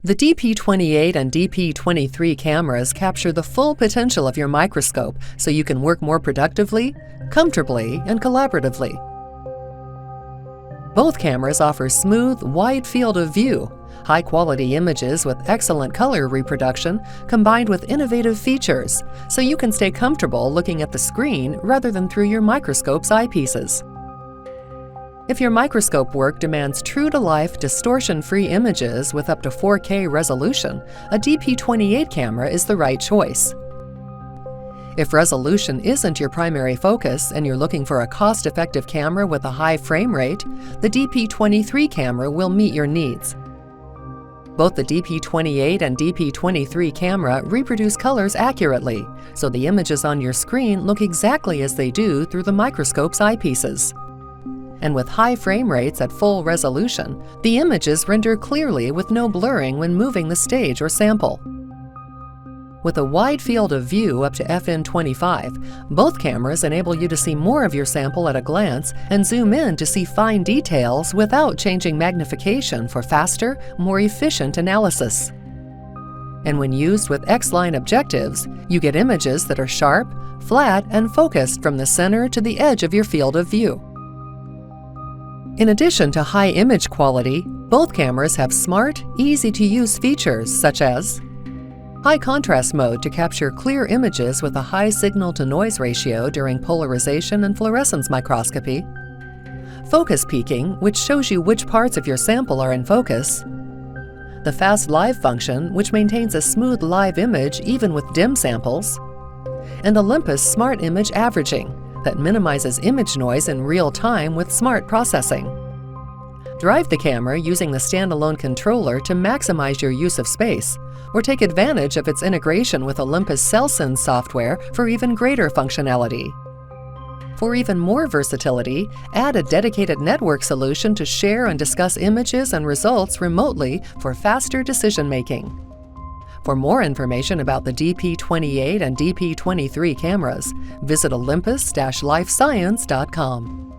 The DP28 and DP23 cameras capture the full potential of your microscope so you can work more productively, comfortably, and collaboratively. Both cameras offer smooth, wide field of view, high-quality images with excellent color reproduction combined with innovative features, so you can stay comfortable looking at the screen rather than through your microscope's eyepieces. If your microscope work demands true-to-life, distortion-free images with up to 4K resolution, a DP28 camera is the right choice. If resolution isn't your primary focus and you're looking for a cost-effective camera with a high frame rate, the DP23 camera will meet your needs. Both the DP28 and DP23 camera reproduce colors accurately, so the images on your screen look exactly as they do through the microscope's eyepieces. And with high frame rates at full resolution, the images render clearly with no blurring when moving the stage or sample. With a wide field of view up to FN25, both cameras enable you to see more of your sample at a glance and zoom in to see fine details without changing magnification for faster, more efficient analysis. And when used with X-line objectives, you get images that are sharp, flat, and focused from the center to the edge of your field of view. In addition to high image quality, both cameras have smart, easy-to-use features such as high contrast mode to capture clear images with a high signal-to-noise ratio during polarization and fluorescence microscopy, focus peaking, which shows you which parts of your sample are in focus, the fast live function, which maintains a smooth live image even with dim samples, and Olympus Smart Image Averaging, that minimizes image noise in real time with smart processing. Drive the camera using the standalone controller to maximize your use of space, or take advantage of its integration with Olympus CellSense software for even greater functionality. For even more versatility, add a dedicated network solution to share and discuss images and results remotely for faster decision-making. For more information about the DP28 and DP23 cameras, visit olympus-lifescience.com.